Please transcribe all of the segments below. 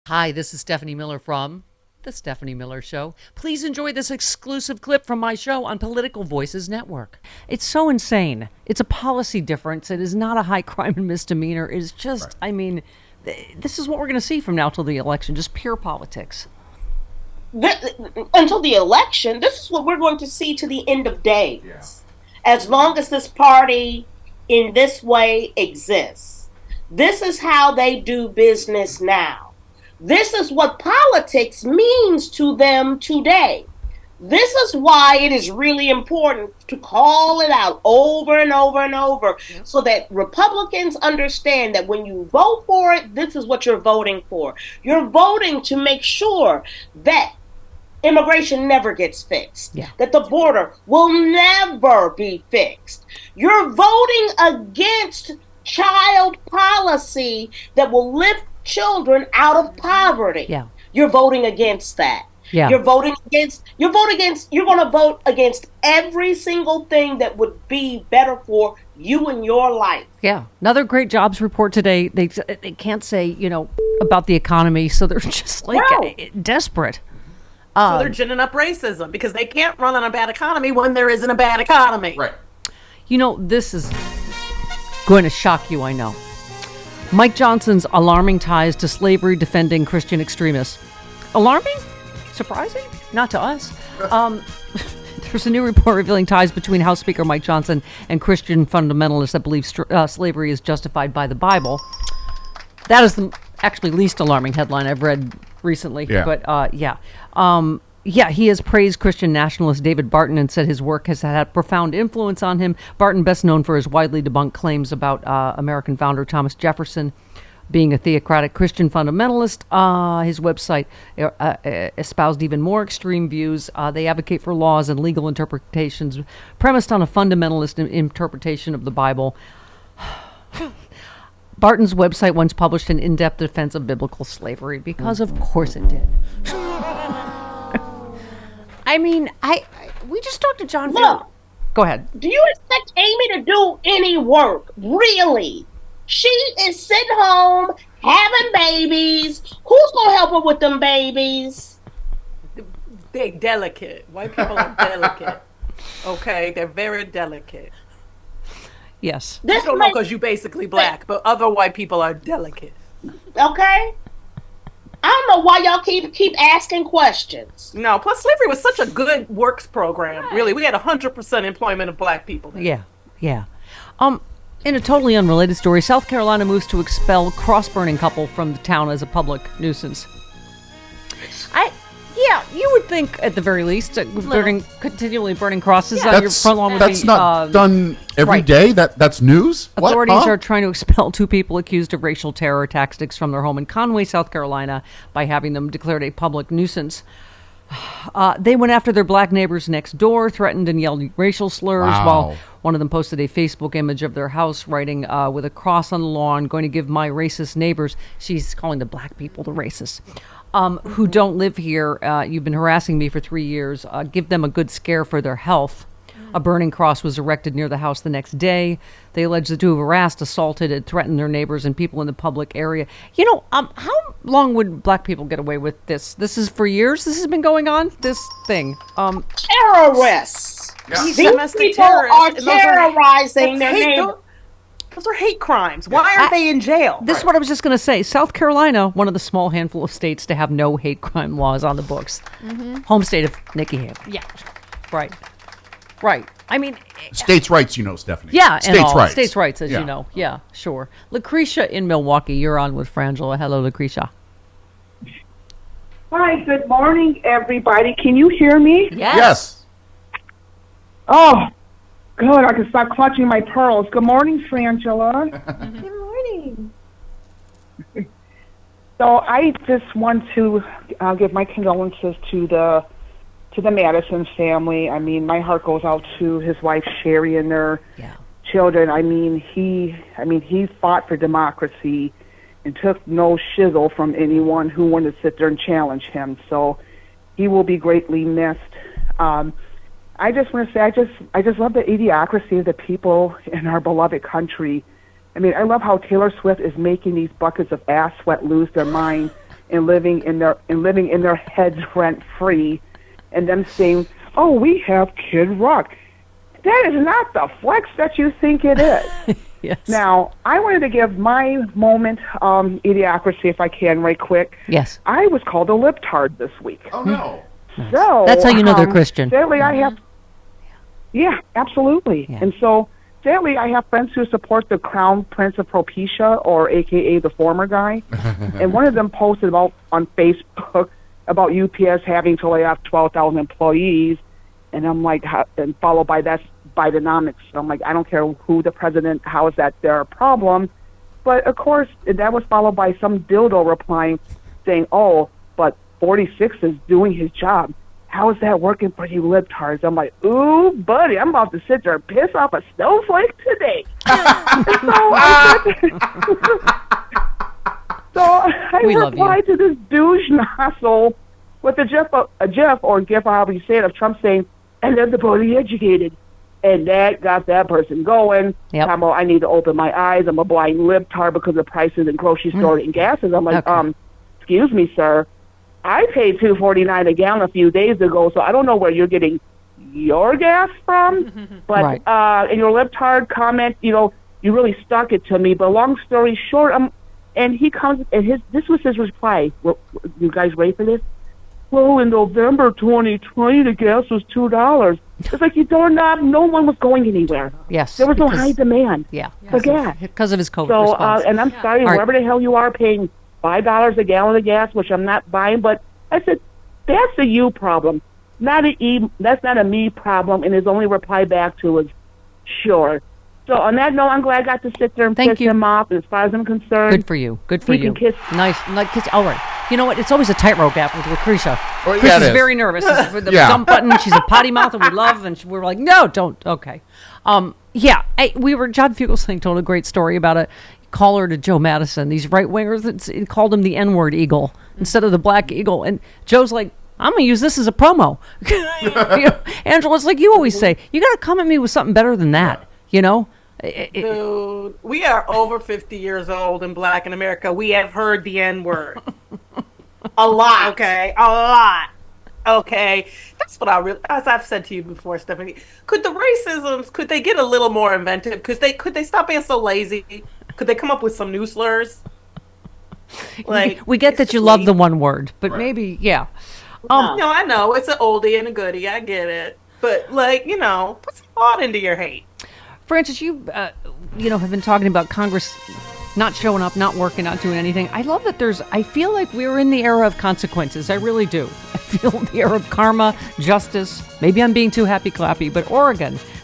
Hi, this is Stephanie Miller from The Stephanie Miller Show. Please enjoy this exclusive clip from my show on Political Voices Network. It's so insane. It's a policy difference. It is not a high crime and misdemeanor. It is just, right. I mean, this is what we're going to see from now till the election, just pure politics. Until the election, this is what we're going to see to the end of days. Yeah. As long as this party in this way exists. This is how they do business now. This is what politics means to them today. This is why it is really important to call it out over and over and over, so that Republicans understand that when you vote for it, this is what you're voting for. You're voting to make sure that immigration never gets fixed, that the border will never be fixed. You're voting against child policy that will lift children out of poverty. You're voting against that. You're going to vote against every single thing that would be better for you and your life. Another great jobs report today. They can't say, about the economy, so they're just desperate. So they're ginning up racism because they can't run on a bad economy when there isn't a bad economy. Right. This is going to shock you, I know. Mike Johnson's alarming ties to slavery-defending Christian extremists. Alarming? Surprising? Not to us. There's a new report revealing ties between House Speaker Mike Johnson and Christian fundamentalists that believe slavery is justified by the Bible. That is the actually least alarming headline I've read recently. But he has praised Christian nationalist David Barton and said his work has had a profound influence on him. Barton, best known for his widely debunked claims about American founder Thomas Jefferson being a theocratic Christian fundamentalist. His website espoused even more extreme views. They advocate for laws and legal interpretations premised on a fundamentalist interpretation of the Bible. Barton's website once published an in-depth defense of biblical slavery because, of course, it did. I mean, we just talked to John. Look, go ahead. Do you expect Amy to do any work? Really? She is sitting home having babies. Who's gonna help her with them babies? They're delicate. White people are delicate. Okay, they're very delicate. Yes. I don't know because you're basically black, but other white people are delicate. Okay. I don't know why y'all keep asking questions. No, plus slavery was such a good works program. Right. Really, we had 100% employment of black people there. Yeah. In a totally unrelated story, South Carolina moves to expel cross-burning couple from the town as a public nuisance. You would think at the very least, continually burning crosses on your front lawn would be... That's not done every day? That's news? Authorities are trying to expel two people accused of racial terror tactics from their home in Conway, South Carolina, by having them declared a public nuisance. They went after their black neighbors next door, threatened and yelled racial slurs, while one of them posted a Facebook image of their house, writing, with a cross on the lawn, going to give my racist neighbors, she's calling the black people the racists, who don't live here, you've been harassing me for 3 years, give them a good scare for their health. A burning cross was erected near the house the next day. They alleged the two have harassed, assaulted, and threatened their neighbors and people in the public area. How long would black people get away with this? This is for years? This has been going on? This thing. Terrorists. Yeah. These people are terrorizing their neighbors. Those are hate crimes. Why aren't they in jail? This is what I was just going to say. South Carolina, one of the small handful of states to have no hate crime laws on the books. Mm-hmm. Home state of Nikki Haley. Yeah. Right. I mean... States' rights, Stephanie. Yeah, States' rights. States' rights, as you know. Yeah, sure. Lucretia in Milwaukee, you're on with Frangela. Hello, Lucretia. Hi, good morning, everybody. Can you hear me? Yes. Oh, good. I can stop clutching my pearls. Good morning, Frangela. Good morning. So I just want to give my condolences to the Madison family. I mean, my heart goes out to his wife Sherry and their children. I mean, he fought for democracy and took no shizzle from anyone who wanted to sit there and challenge him. So he will be greatly missed. I just want to say, I just love the idiocracy of the people in our beloved country. I mean, I love how Taylor Swift is making these buckets of ass sweat lose their mind and living in their heads rent free, and them saying, "Oh, we have Kid Rock." That is not the flex that you think it is. Yes. Now, I wanted to give my moment, idiocracy, if I can, right quick. Yes. I was called a libtard this week. Oh no. So That's how you know they're Christian. Sadly, I have. Yeah, absolutely. Yeah. And so, sadly, I have friends who support the Crown Prince of Propecia, or AKA the former guy. And one of them posted about on Facebook about UPS having to lay off 12,000 employees, and I'm like, and followed by that's Bidenomics. So I'm like, I don't care who the president, how is that their problem? But of course, that was followed by some dildo replying, saying, "Oh, but 46 is doing his job. How is that working for you libtards?" I'm like, "Ooh, buddy, I'm about to sit there and piss off a snowflake today." So I replied to this douche nozzle with a GIF or GIF, however you say it, of Trump saying, "And everybody educated." And that got that person going. Yep. Talking about, I need to open my eyes. I'm a blind libtard because of prices in grocery store and gases. I'm like, excuse me, sir. I paid $2.49 a gallon a few days ago, so I don't know where you're getting your gas from. But in your libtard comment, you really stuck it to me. But long story short, and he comes, and this was his reply. You guys ready for this? Well, in November 2020, the gas was $2. It's like, you doorknob, no one was going anywhere. Yes. There was no high demand for gas. Because of his COVID So, response. and I'm sorry, whoever the hell you are paying $5 a gallon of gas, which I'm not buying, but I said, that's a you problem, that's not a me problem, and his only reply back to was, sure. So on that note, I'm glad I got to sit there and piss him off, and as far as I'm concerned. Good for you. Good for he you. can kiss. Nice. All right. You know what? It's always a tightrope gap with Lucretia. Well, Chris it is is. very nervous. With the dump button, she's a potty mouth, and we love, and we're like, no, don't. Okay. John Fugelsang told a great story about a caller to Joe Madison. These right-wingers called him the N-word eagle instead of the black eagle. And Joe's like, I'm going to use this as a promo. Angela's like, you always say, you got to come at me with something better than that, Dude, we are over 50 years old and black in America. We have heard the N-word. A lot. Okay, a lot. Okay, that's what as I've said to you before, Stephanie. Could the racisms, could they get a little more inventive? Could they stop being so lazy? Could they come up with some new slurs? Like, we get that you love the one word, but maybe, no, I know it's an oldie and a goodie. I get it, but put some thought into your hate. Francis, you have been talking about Congress not showing up, not working, not doing anything. I love that I feel like we're in the era of consequences. I really do. I feel the era of karma, justice. Maybe I'm being too happy-clappy, but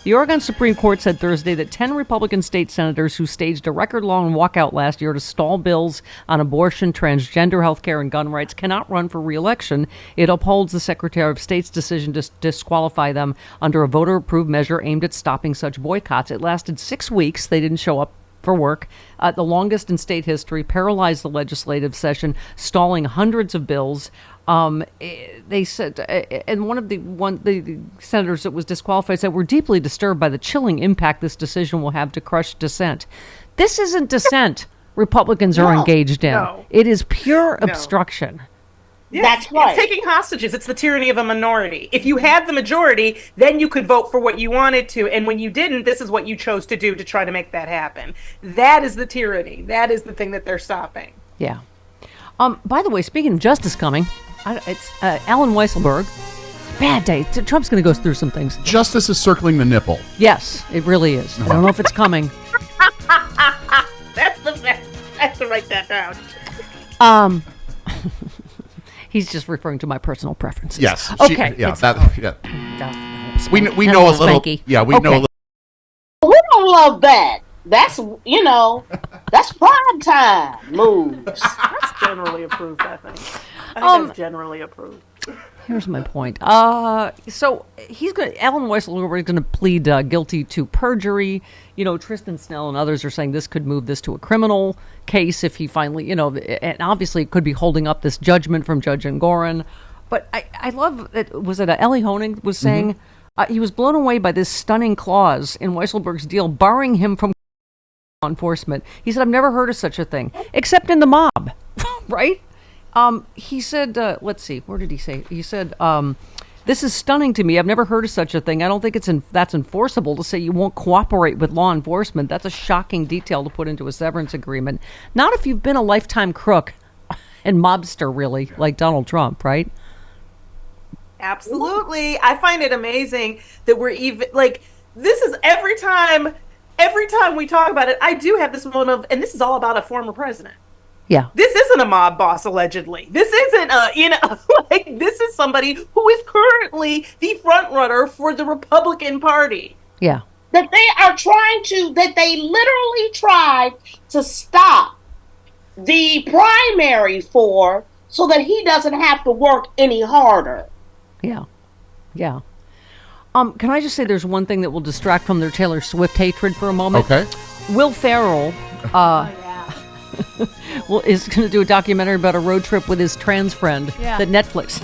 the Oregon Supreme Court said Thursday that 10 Republican state senators who staged a record-long walkout last year to stall bills on abortion, transgender health care, and gun rights cannot run for re-election. It upholds the Secretary of State's decision to disqualify them under a voter-approved measure aimed at stopping such boycotts. It lasted 6 weeks. They didn't show up for work, the longest in state history, paralyzed the legislative session, stalling hundreds of bills. They said, and one of the senators that was disqualified said, "We're deeply disturbed by the chilling impact this decision will have to crush dissent." This isn't dissent Republicans are engaged in. No. It is pure obstruction. Yeah, That's right. It's taking hostages. It's the tyranny of a minority. If you had the majority, then you could vote for what you wanted to. And when you didn't, this is what you chose to do to try to make that happen. That is the tyranny. That is the thing that they're stopping. Yeah. By the way, speaking of justice coming, it's Alan Weiselberg. Bad day. Trump's going to go through some things. Justice is circling the nipple. Yes, it really is. I don't know if it's coming. That's the best. I have to write that down. He's just referring to my personal preferences. Yes. Okay. We know a little. Spanky. Yeah, we know a little. We don't love that. That's that's prime time moves. That's generally approved, I think. I think that's generally approved. Here's my point. So Alan Weisselberg is going to plead guilty to perjury. Tristan Snell and others are saying this could move this to a criminal case if he finally, and obviously it could be holding up this judgment from Judge Engoron. But I love that, Ellie Honig was saying he was blown away by this stunning clause in Weisselberg's deal, barring him from law enforcement. He said, I've never heard of such a thing, except in the mob, right? He said, let's see, where did he say? He said, this is stunning to me. I've never heard of such a thing. I don't think that's enforceable to say you won't cooperate with law enforcement. That's a shocking detail to put into a severance agreement. Not if you've been a lifetime crook and mobster, really, like Donald Trump, right? Absolutely. I find it amazing that we're even like, this is every time we talk about it, I do have this moment of, and this is all about a former president. Yeah. This isn't a mob boss, allegedly. This isn't like, this is somebody who is currently the front runner for the Republican Party. Yeah. That they literally tried to stop the primary for, so that he doesn't have to work any harder. Yeah. Yeah. Can I just say there's one thing that will distract from their Taylor Swift hatred for a moment? Okay. Will Ferrell, is going to do a documentary about a road trip with his trans friend that Netflix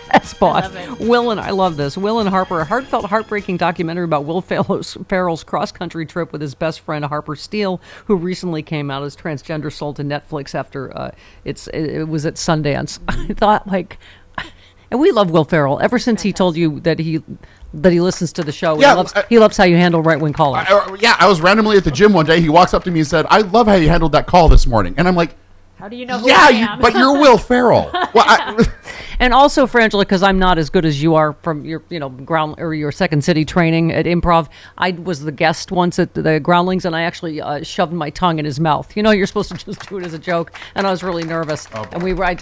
has bought. Will and I love this. Will and Harper, a heartfelt, heartbreaking documentary about Will Ferrell's cross-country trip with his best friend Harper Steele, who recently came out as transgender, sold to Netflix after it was at Sundance. I thought, like, and we love Will Ferrell ever since he told you that he listens to the show. Yeah, he loves how you handle right-wing callers. I was randomly at the gym one day. He walks up to me and said, "I love how you handled that call this morning." And I'm like, How do you know who I am? but you're Will Ferrell. Well, And also, Frangela, because I'm not as good as you are from your, ground or your Second City training at improv. I was the guest once at the Groundlings, and I actually shoved my tongue in his mouth. You're supposed to just do it as a joke, and I was really nervous. And we were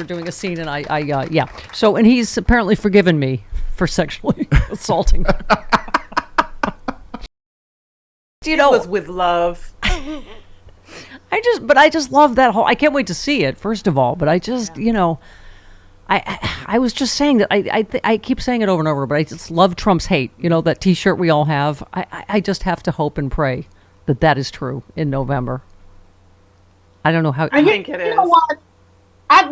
doing a scene, and I. So, and he's apparently forgiven me for sexually assaulting. It was with love. I just love that whole. I can't wait to see it. First of all, but I just, I was just saying that I keep saying it over and over, but I just love Trump's hate. That T-shirt we all have. I just have to hope and pray that is true in November. I don't know how. I think it is. You know what?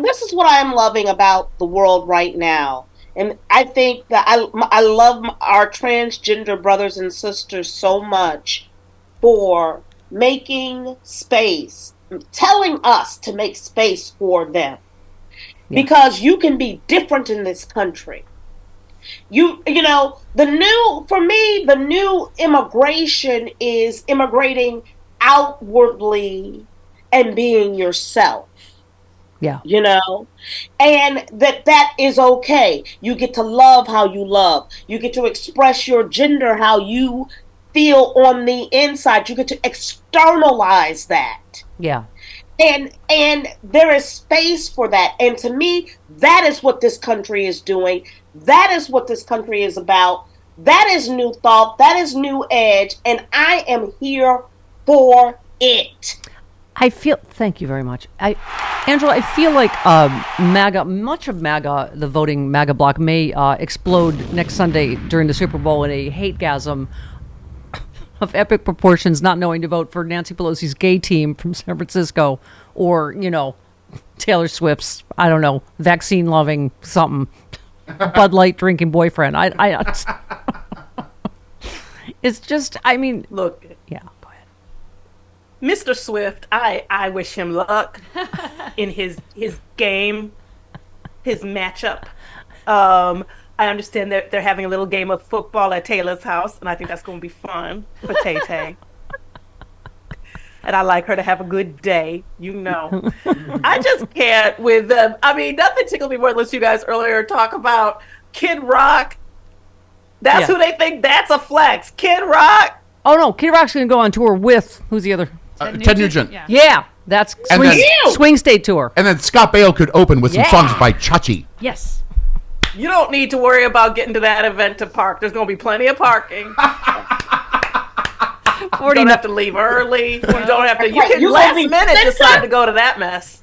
This is what I am loving about the world right now, and I think that I love our transgender brothers and sisters so much for making space, telling us to make space for them. Because you can be different in this country. The new immigration is immigrating outwardly and being yourself. Yeah. And that is okay. You get to love how you love. You get to express your gender how you feel on the inside. You get to externalize that. Yeah. And there is space for that. And to me, that is what this country is doing. That is what this country is about. That is new thought. That is new edge. And I am here for it. Thank you very much. Angela, I feel like much of MAGA, the voting MAGA bloc, may explode next Sunday during the Super Bowl in a hate-gasm of epic proportions, not knowing to vote for Nancy Pelosi's gay team from San Francisco or, Taylor Swift's, I don't know, vaccine-loving something, Bud Light drinking boyfriend. It's just, Look. Yeah, go ahead. Mr. Swift, I wish him luck in his game, his matchup. I understand that they're having a little game of football at Taylor's house, and I think that's going to be fun for Tay-Tay. And I like her to have a good day, I just can't with them. Nothing tickled me more than listening to you guys earlier talk about Kid Rock. That's who they think that's a flex. Kid Rock. Oh, no, Kid Rock's going to go on tour with, who's the other? Ted Nugent. Yeah, that's Swing State Tour. And then Scott Baio could open with some songs by Chachi. Yes. You don't need to worry about getting to that event to park. There's going to be plenty of parking. You don't have to leave early. You don't have to. You can last minute decide to go to that mess.